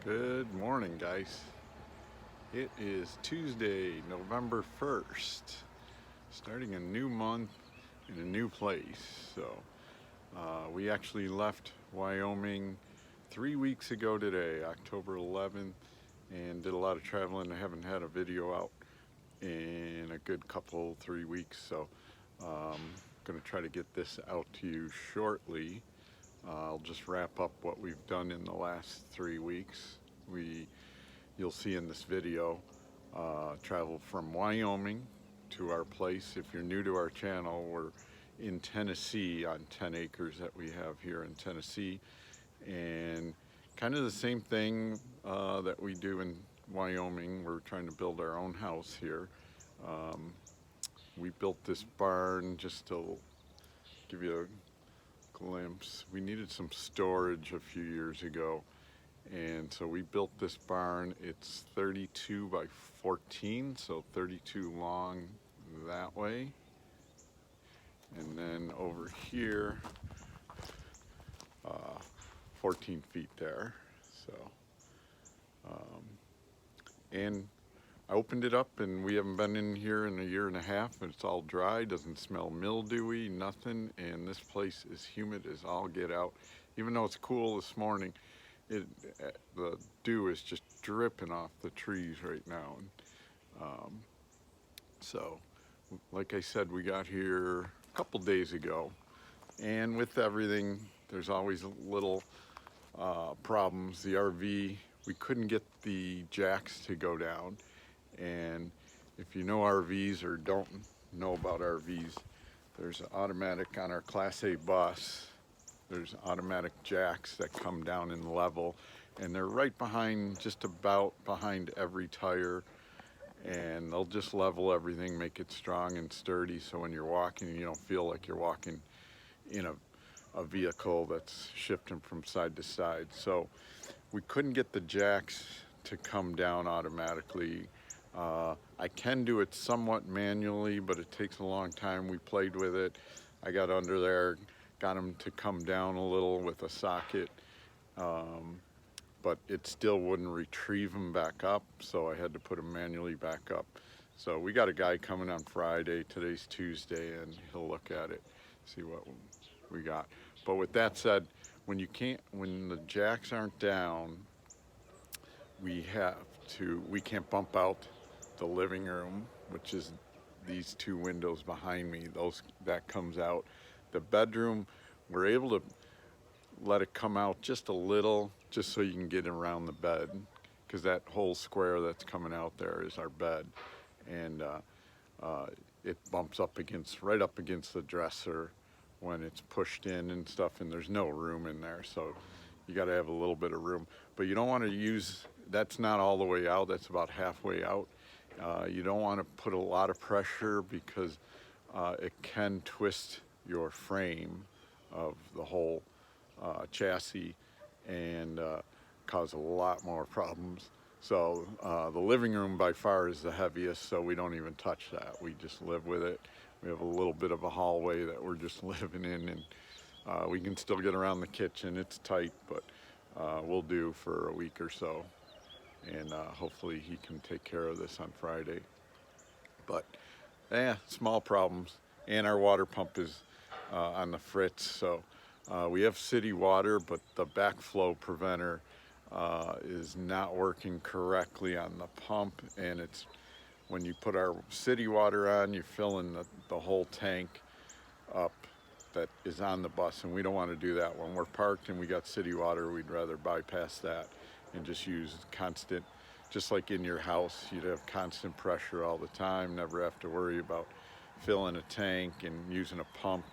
Good morning, guys. It is Tuesday, November 1st, starting a new month in a new place. We actually left Wyoming 3 weeks ago today, October 11th, and did a lot of traveling. I haven't had a video out in a good 3 weeks, so I'm going to try to get this out to you shortly. I'll just wrap up what we've done in the last 3 weeks. You'll see in this video, travel from Wyoming to our place. If you're new to our channel, we're in Tennessee on 10 acres that we have here in Tennessee, and kind of the same thing that we do in Wyoming. We're trying to build our own house here. We built this barn, just to give you a glimpse. We needed some storage a few years ago, and so we built this barn. It's 32 by 14, so 32 long that way. And then over here, 14 feet there. So, and I opened it up, and we haven't been in here in a year and a half. It's all dry, doesn't smell mildewy, nothing. And this place is humid as all get out. Even though it's cool this morning, the dew is just dripping off the trees right now. And, so, like I said, we got here a couple days ago, and with everything, there's always little problems. The RV, we couldn't get the jacks to go down, and if you know RVs or don't know about RVs, there's an automatic on our Class A bus. There's automatic jacks that come down in level, and they're right behind, just about behind every tire, and they'll just level everything, make it strong and sturdy, so when you're walking, you don't feel like you're walking in a vehicle that's shifting from side to side. So we couldn't get the jacks to come down automatically. I can do it somewhat manually, but it takes a long time. We played with it. I got under there, got them to come down a little with a socket, but it still wouldn't retrieve them back up, so I had to put them manually back up. So we got a guy coming on Friday. Today's Tuesday, and he'll look at it, see what we got. But with that said, when the jacks aren't down, we can't bump out the living room, which is these two windows behind me. That comes out. The bedroom, we're able to let it come out just a little, just so you can get around the bed, because that whole square that's coming out there is our bed, and it bumps up right up against the dresser when it's pushed in and stuff, and there's no room in there, so you got to have a little bit of room. But you don't want to use, that's not all the way out, that's about halfway out. You don't want to put a lot of pressure, because it can twist your frame of the whole chassis and cause a lot more problems. So the living room by far is the heaviest, so we don't even touch that. We just live with it. We have a little bit of a hallway that we're just living in, and we can still get around the kitchen. It's tight, but we'll do for a week or so, and hopefully he can take care of this on Friday. But small problems, and our water pump is on the fritz, so we have city water, but the backflow preventer is not working correctly on the pump, and it's when you put our city water on, you fill in the whole tank up that is on the bus, and we don't want to do that. When we're parked and we got city water, we'd rather bypass that and just use constant, just like in your house, you'd have constant pressure all the time, never have to worry about filling a tank and using a pump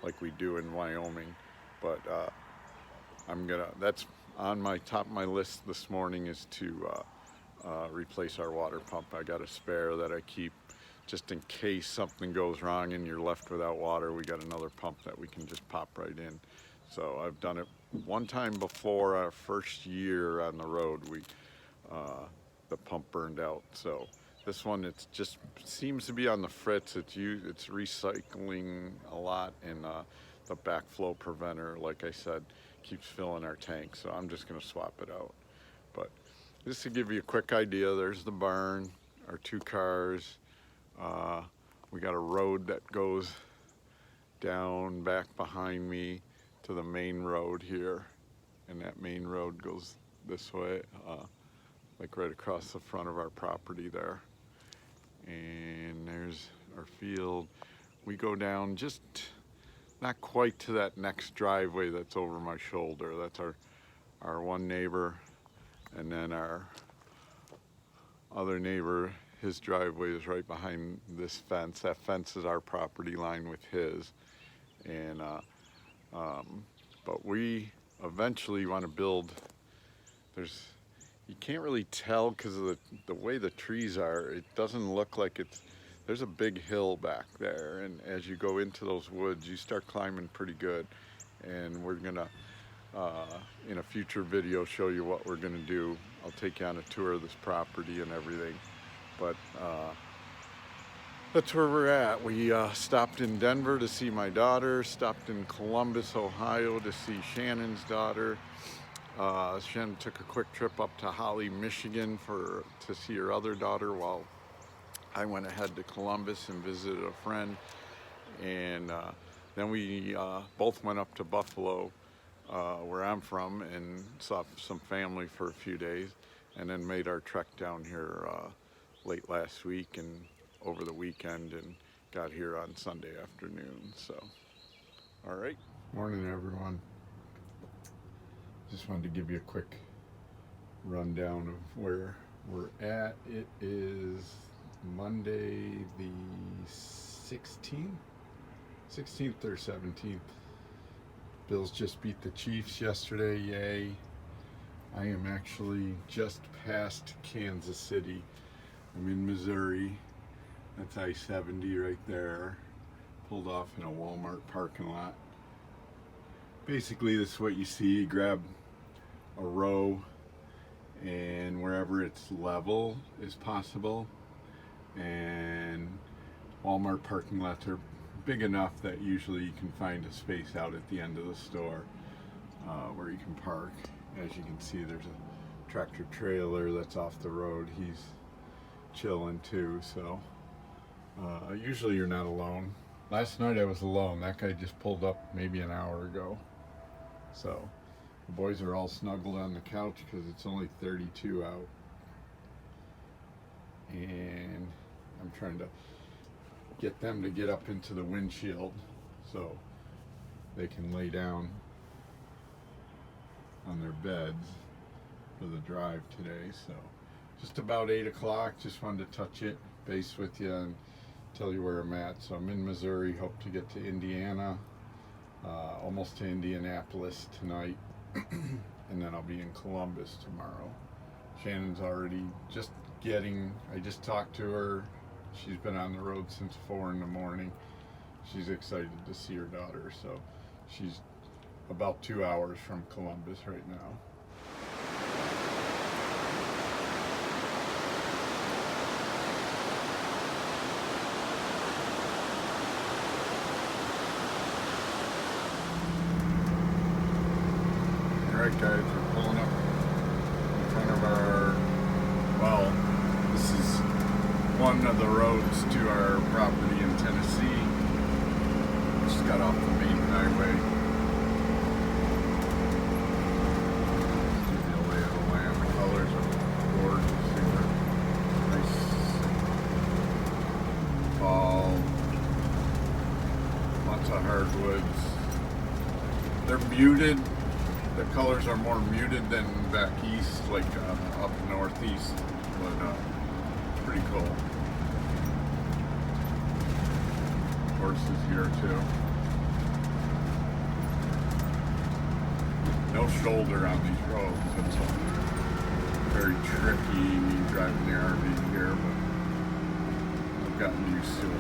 like we do in Wyoming. But that's on my top of my list this morning, is to replace our water pump. I got a spare that I keep just in case something goes wrong and you're left without water. We got another pump that we can just pop right in. So I've done it one time before. Our first year on the road, the pump burned out. So this one, it just seems to be on the fritz. It's recycling a lot, and the backflow preventer, like I said, keeps filling our tank. So I'm just going to swap it out. But just to give you a quick idea, there's the barn, our 2 cars. We got a road that goes down back behind me to the main road here, and that main road goes this way, like right across the front of our property there. And there's our field. We go down just not quite to that next driveway that's over my shoulder. That's our one neighbor, and then our other neighbor, his driveway is right behind this fence. That fence is our property line with his. And but we eventually want to build, you can't really tell because of the way the trees are. It doesn't look like there's a big hill back there, and as you go into those woods you start climbing pretty good. And we're gonna in a future video show you what we're gonna do. I'll take you on a tour of this property and everything, but that's where we're at. We stopped in Denver to see my daughter, stopped in Columbus, Ohio to see Shannon's daughter. Shannon took a quick trip up to Holly, Michigan to see her other daughter, while I went ahead to Columbus and visited a friend. And then we both went up to Buffalo, where I'm from, and saw some family for a few days, and then made our trek down here late last week and over the weekend, and got here on Sunday afternoon. So, all right. Morning, everyone. Just wanted to give you a quick rundown of where we're at. It is Monday the 16th or 17th. Bills just beat the Chiefs yesterday, yay. I am actually just past Kansas City. I'm in Missouri. That's I-70 right there. Pulled off in a Walmart parking lot. Basically, this is what you see. You grab a row, and wherever it's level is possible. And Walmart parking lots are big enough that usually you can find a space out at the end of the store where you can park. As you can see, there's a tractor trailer that's off the road. He's chilling too, so usually you're not alone. Last night I was alone. That guy just pulled up maybe an hour ago. So the boys are all snuggled on the couch because it's only 32 out. And I'm trying to get them to get up into the windshield so they can lay down on their beds for the drive today. So just about 8 o'clock, just wanted to touch it base with you and tell you where I'm at. So I'm in Missouri, hope to get to Indiana, almost to Indianapolis tonight, and then I'll be in Columbus tomorrow. Shannon's already I just talked to her. She's been on the road since 4 in the morning. She's excited to see her daughter, so she's about 2 hours from Columbus right now. Alright guys, we're pulling up in front of this is one of the roads to our property in Tennessee. Just got off the main highway. Give you a lay of the land. The colors are gorgeous. These are nice fall. Lots of hardwoods. They're muted. The colors are more muted than back east, like up northeast, but pretty cool. Horses here too. No shoulder on these roads. It's very tricky when you drive in the RV here, but I've gotten used to it.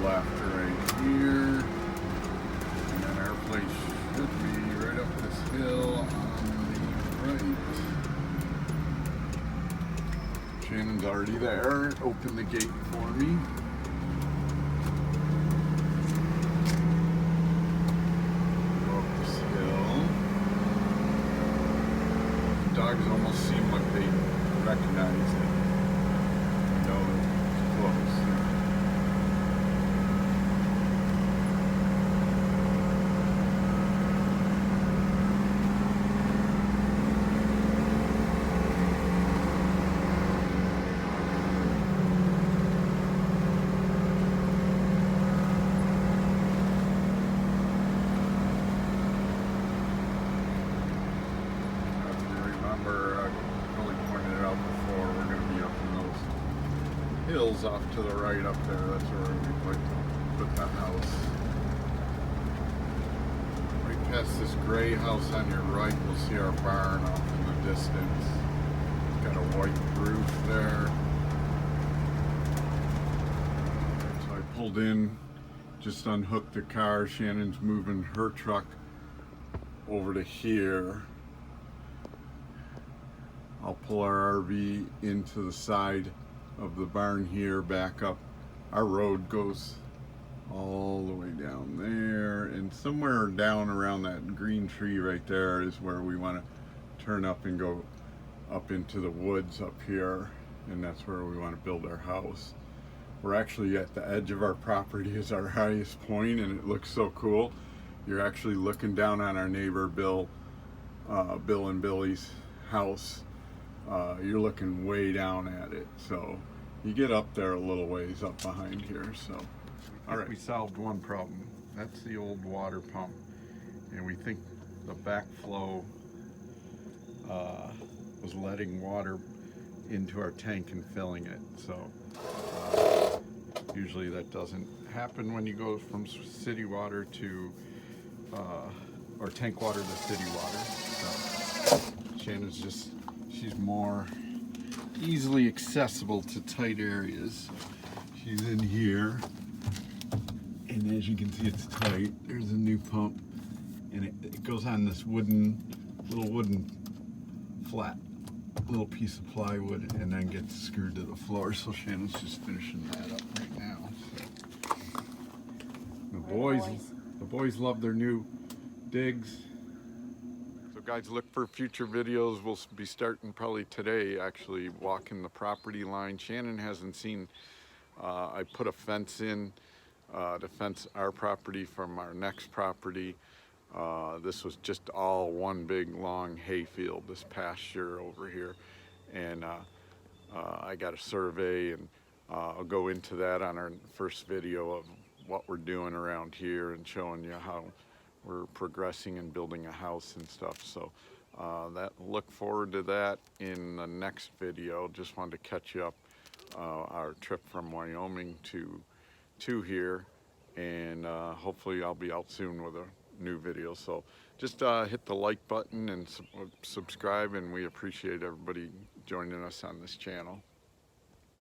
Left right here, and then our place should be right up this hill on the right. Shannon's already there. Open the gate for me. neighbors almost seem like they recognize it. You know it's close. Hills off to the right up there, that's where we'd like to put that house. Right past this gray house on your right, we'll see our barn off in the distance. It's got a white roof there. So I pulled in, just unhooked the car. Shannon's moving her truck over to here. I'll pull our RV into the side of the barn here, back up. Our road goes all the way down there, and somewhere down around that green tree right there is where we want to turn up and go up into the woods up here, and that's where we want to build our house. We're actually at the edge of our property is our highest point, and it looks so cool. You're actually looking down on our neighbor Bill and Billy's house. You're looking way down at it, so you get up there a little ways up behind here. So all right, we solved one problem. That's the old water pump, and we think the backflow was letting water into our tank and filling it. So usually that doesn't happen when you go from city water to or tank water to city water. So Shannon's she's more easily accessible to tight areas. She's in here, and as you can see, it's tight. There's a new pump, and it goes on this little wooden flat little piece of plywood, and then gets screwed to the floor. So Shannon's just finishing that up right now. So the boys love their new digs. So guys, look for future videos. We'll be starting probably today, actually, walking the property line. Shannon hasn't seen, I put a fence in to fence our property from our next property. This was just all one big long hayfield, this pasture over here. And I got a survey, and I'll go into that on our first video of what we're doing around here and showing you how we're progressing and building a house and stuff. So look forward to that in the next video. Just wanted to catch you up our trip from Wyoming to here, and hopefully I'll be out soon with a new video. So just hit the like button and subscribe, and we appreciate everybody joining us on this channel.